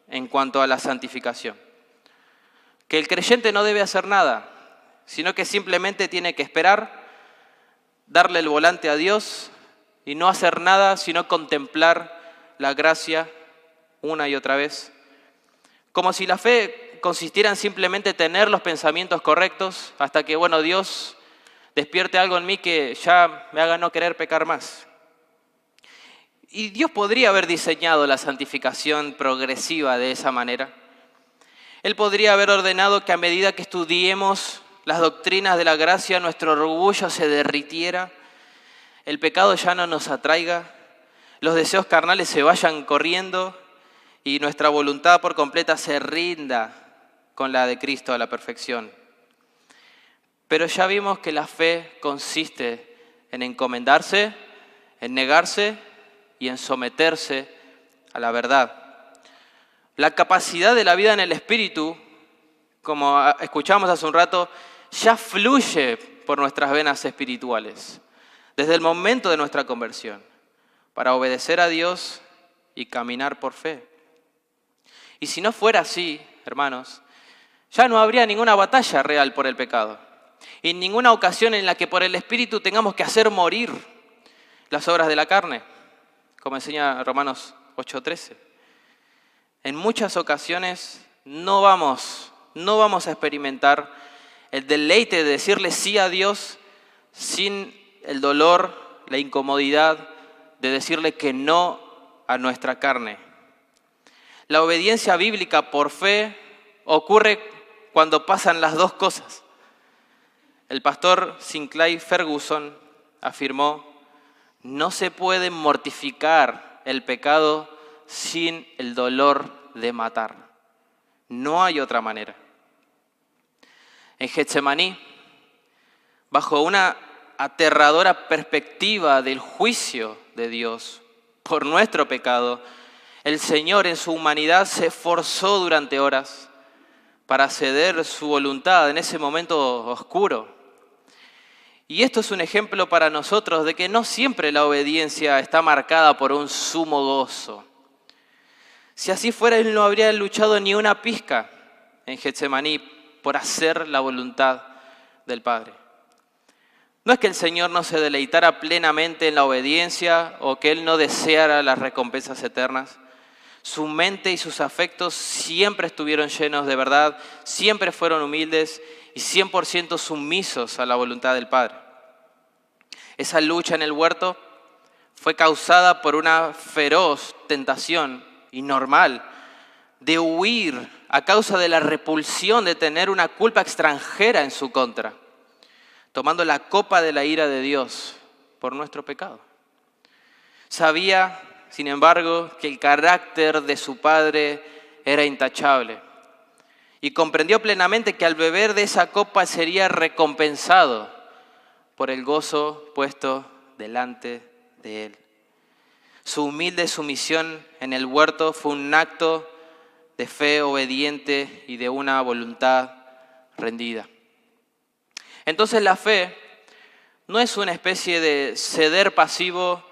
en cuanto a la santificación. Que el creyente no debe hacer nada, sino que simplemente tiene que esperar, darle el volante a Dios y no hacer nada, sino contemplar la gracia una y otra vez. Como si la fe consistiera en simplemente tener los pensamientos correctos hasta que, Dios despierte algo en mí que ya me haga no querer pecar más. Y Dios podría haber diseñado la santificación progresiva de esa manera. Él podría haber ordenado que a medida que estudiemos las doctrinas de la gracia, nuestro orgullo se derritiera, el pecado ya no nos atraiga, los deseos carnales se vayan corriendo y nuestra voluntad por completa se rinda con la de Cristo a la perfección. Pero ya vimos que la fe consiste en encomendarse, en negarse y en someterse a la verdad. La capacidad de la vida en el Espíritu, como escuchamos hace un rato, ya fluye por nuestras venas espirituales, desde el momento de nuestra conversión, para obedecer a Dios y caminar por fe. Y si no fuera así, hermanos, ya no habría ninguna batalla real por el pecado, y ninguna ocasión en la que por el Espíritu tengamos que hacer morir las obras de la carne, como enseña Romanos 8:13. En muchas ocasiones no vamos a experimentar el deleite de decirle sí a Dios sin el dolor, la incomodidad de decirle que no a nuestra carne. La obediencia bíblica por fe ocurre cuando pasan las dos cosas. El pastor Sinclair Ferguson afirmó: no se puede mortificar el pecado sin el dolor de matar. No hay otra manera. En Getsemaní, bajo una aterradora perspectiva del juicio de Dios por nuestro pecado, el Señor en su humanidad se esforzó durante horas para ceder su voluntad en ese momento oscuro. Y esto es un ejemplo para nosotros de que no siempre la obediencia está marcada por un sumo gozo. Si así fuera, Él no habría luchado ni una pizca en Getsemaní por hacer la voluntad del Padre. No es que el Señor no se deleitara plenamente en la obediencia o que Él no deseara las recompensas eternas. Su mente y sus afectos siempre estuvieron llenos de verdad, siempre fueron humildes y 100% sumisos a la voluntad del Padre. Esa lucha en el huerto fue causada por una feroz tentación y normal de huir a causa de la repulsión de tener una culpa extranjera en su contra, tomando la copa de la ira de Dios por nuestro pecado. Sabía, sin embargo, que el carácter de su padre era intachable y comprendió plenamente que al beber de esa copa sería recompensado por el gozo puesto delante de él. Su humilde sumisión en el huerto fue un acto de fe obediente y de una voluntad rendida. Entonces la fe no es una especie de ceder pasivo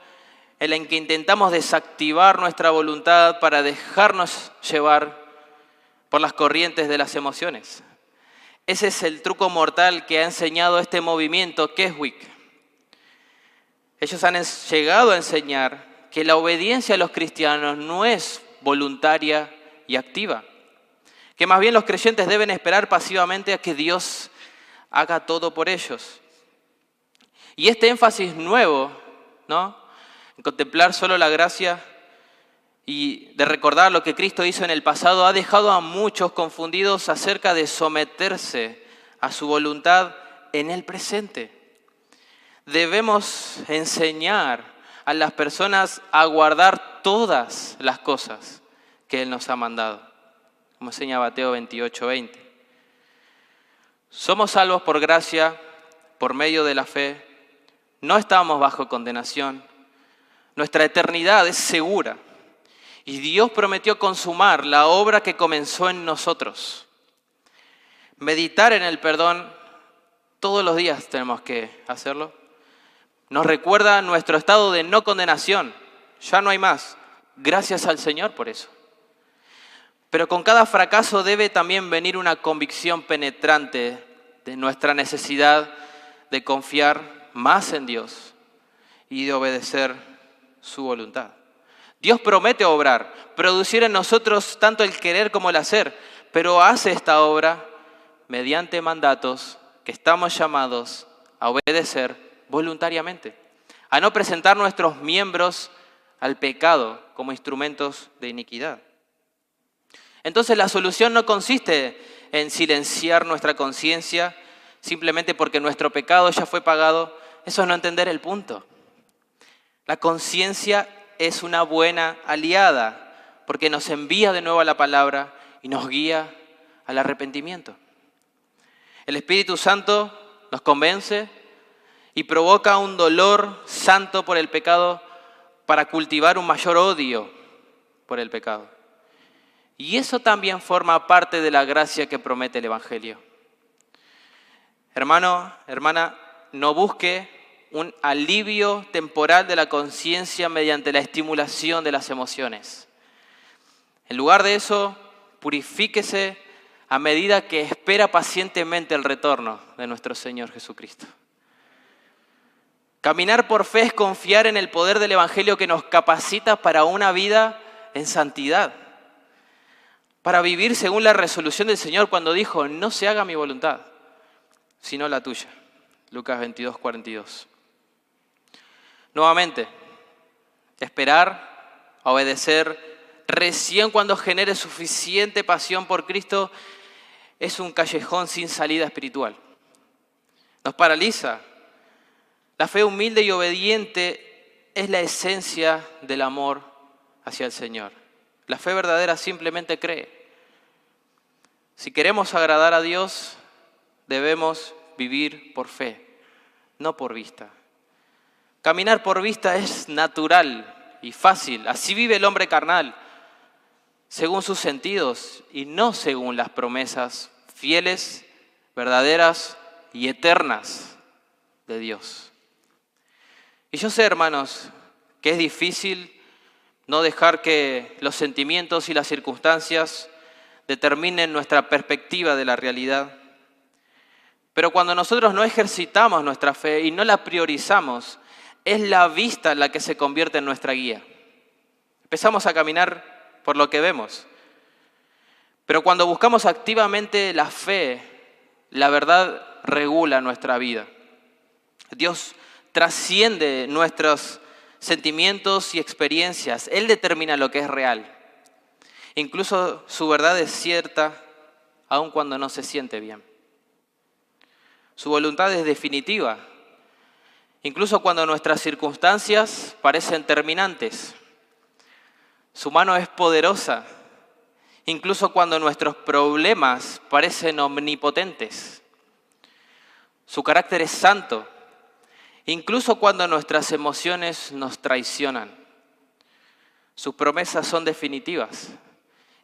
en la que intentamos desactivar nuestra voluntad para dejarnos llevar por las corrientes de las emociones. Ese es el truco mortal que ha enseñado este movimiento Keswick. Ellos han llegado a enseñar que la obediencia a los cristianos no es voluntaria y activa, que más bien los creyentes deben esperar pasivamente a que Dios haga todo por ellos. Y este énfasis nuevo, ¿no?, en contemplar solo la gracia y de recordar lo que Cristo hizo en el pasado, ha dejado a muchos confundidos acerca de someterse a su voluntad en el presente. Debemos enseñar a las personas a guardar todas las cosas que Él nos ha mandado, como enseña Mateo 28:20. Somos salvos por gracia, por medio de la fe. No estamos bajo condenación. Nuestra eternidad es segura. Y Dios prometió consumar la obra que comenzó en nosotros. Meditar en el perdón, todos los días tenemos que hacerlo. Nos recuerda nuestro estado de no condenación. Ya no hay más. Gracias al Señor por eso. Pero con cada fracaso debe también venir una convicción penetrante de nuestra necesidad de confiar más en Dios y de obedecer su voluntad. Dios promete obrar, producir en nosotros tanto el querer como el hacer, pero hace esta obra mediante mandatos que estamos llamados a obedecer voluntariamente, a no presentar nuestros miembros al pecado como instrumentos de iniquidad. Entonces la solución no consiste en silenciar nuestra conciencia simplemente porque nuestro pecado ya fue pagado. Eso es no entender el punto. La conciencia es una buena aliada porque nos envía de nuevo a la palabra y nos guía al arrepentimiento. El Espíritu Santo nos convence y provoca un dolor santo por el pecado para cultivar un mayor odio por el pecado. Y eso también forma parte de la gracia que promete el Evangelio. Hermano, hermana, no busque un alivio temporal de la conciencia mediante la estimulación de las emociones. En lugar de eso, purifíquese a medida que espera pacientemente el retorno de nuestro Señor Jesucristo. Caminar por fe es confiar en el poder del Evangelio que nos capacita para una vida en santidad, para vivir según la resolución del Señor cuando dijo, no se haga mi voluntad, sino la tuya. Lucas 22:42. Nuevamente, esperar, obedecer, recién cuando genere suficiente pasión por Cristo, es un callejón sin salida espiritual. Nos paraliza. La fe humilde y obediente es la esencia del amor hacia el Señor. La fe verdadera simplemente cree. Si queremos agradar a Dios, debemos vivir por fe, no por vista. Caminar por vista es natural y fácil. Así vive el hombre carnal, según sus sentidos y no según las promesas fieles, verdaderas y eternas de Dios. Y yo sé, hermanos, que es difícil no dejar que los sentimientos y las circunstancias determinen nuestra perspectiva de la realidad. Pero cuando nosotros no ejercitamos nuestra fe y no la priorizamos, es la vista la que se convierte en nuestra guía. Empezamos a caminar por lo que vemos. Pero cuando buscamos activamente la fe, la verdad regula nuestra vida. Dios trasciende nuestros sentimientos y experiencias. Él determina lo que es real. Incluso su verdad es cierta, aun cuando no se siente bien. Su voluntad es definitiva, incluso cuando nuestras circunstancias parecen terminantes. Su mano es poderosa, incluso cuando nuestros problemas parecen omnipotentes. Su carácter es santo, incluso cuando nuestras emociones nos traicionan. Sus promesas son definitivas,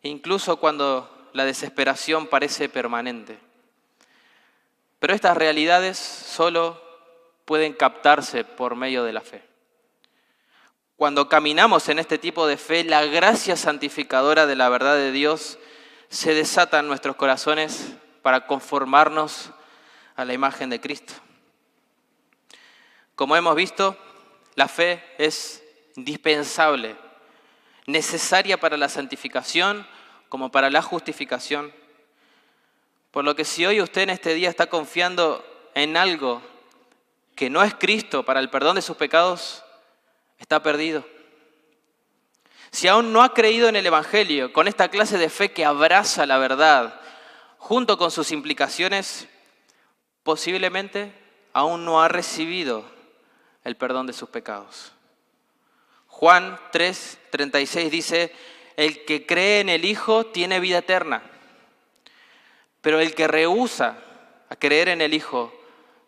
incluso cuando la desesperación parece permanente. Pero estas realidades solo pueden captarse por medio de la fe. Cuando caminamos en este tipo de fe, la gracia santificadora de la verdad de Dios se desata en nuestros corazones para conformarnos a la imagen de Cristo. Como hemos visto, la fe es indispensable, necesaria para la santificación como para la justificación. Por lo que si hoy usted en este día está confiando en algo que no es Cristo para el perdón de sus pecados, está perdido. Si aún no ha creído en el Evangelio, con esta clase de fe que abraza la verdad, junto con sus implicaciones, posiblemente aún no ha recibido el perdón de sus pecados. Juan 3:36 dice, el que cree en el Hijo tiene vida eterna, pero el que rehúsa a creer en el Hijo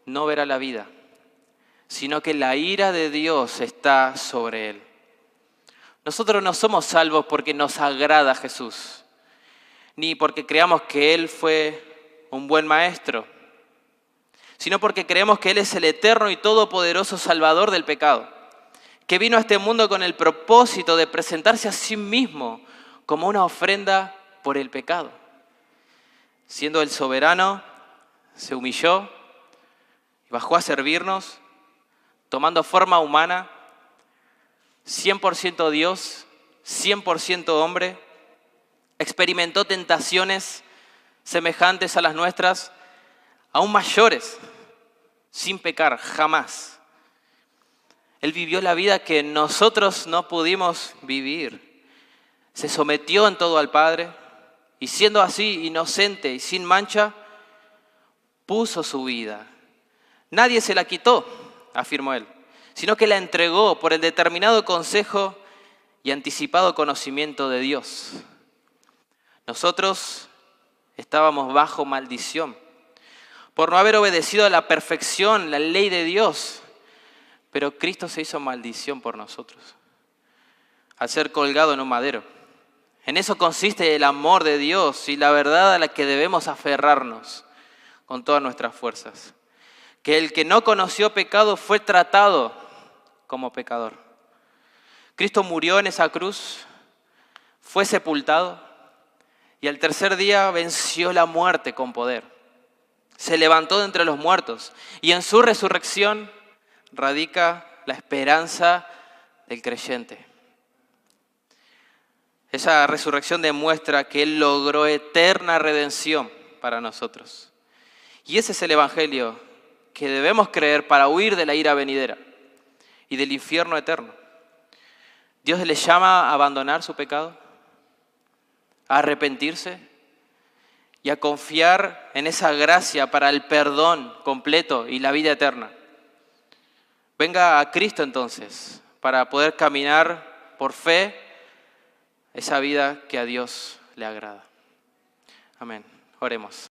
no verá la vida, sino que la ira de Dios está sobre él. Nosotros no somos salvos porque nos agrada Jesús, ni porque creamos que Él fue un buen maestro, sino porque creemos que Él es el eterno y todopoderoso Salvador del pecado, que vino a este mundo con el propósito de presentarse a sí mismo como una ofrenda por el pecado. Siendo el soberano, se humilló y bajó a servirnos, tomando forma humana, 100% Dios, 100% hombre, experimentó tentaciones semejantes a las nuestras, aún mayores, sin pecar, jamás. Él vivió la vida que nosotros no pudimos vivir. Se sometió en todo al Padre y siendo así inocente y sin mancha, puso su vida. Nadie se la quitó, afirmó él, sino que la entregó por el determinado consejo y anticipado conocimiento de Dios. Nosotros estábamos bajo maldición por no haber obedecido a la perfección, la ley de Dios, pero Cristo se hizo maldición por nosotros al ser colgado en un madero. En eso consiste el amor de Dios y la verdad a la que debemos aferrarnos con todas nuestras fuerzas. Que el que no conoció pecado fue tratado como pecador. Cristo murió en esa cruz, fue sepultado y al tercer día venció la muerte con poder. Se levantó de entre los muertos y en su resurrección radica la esperanza del creyente. Esa resurrección demuestra que Él logró eterna redención para nosotros. Y ese es el evangelio que debemos creer para huir de la ira venidera y del infierno eterno. Dios les llama a abandonar su pecado, a arrepentirse y a confiar en esa gracia para el perdón completo y la vida eterna. Venga a Cristo entonces para poder caminar por fe esa vida que a Dios le agrada. Amén. Oremos.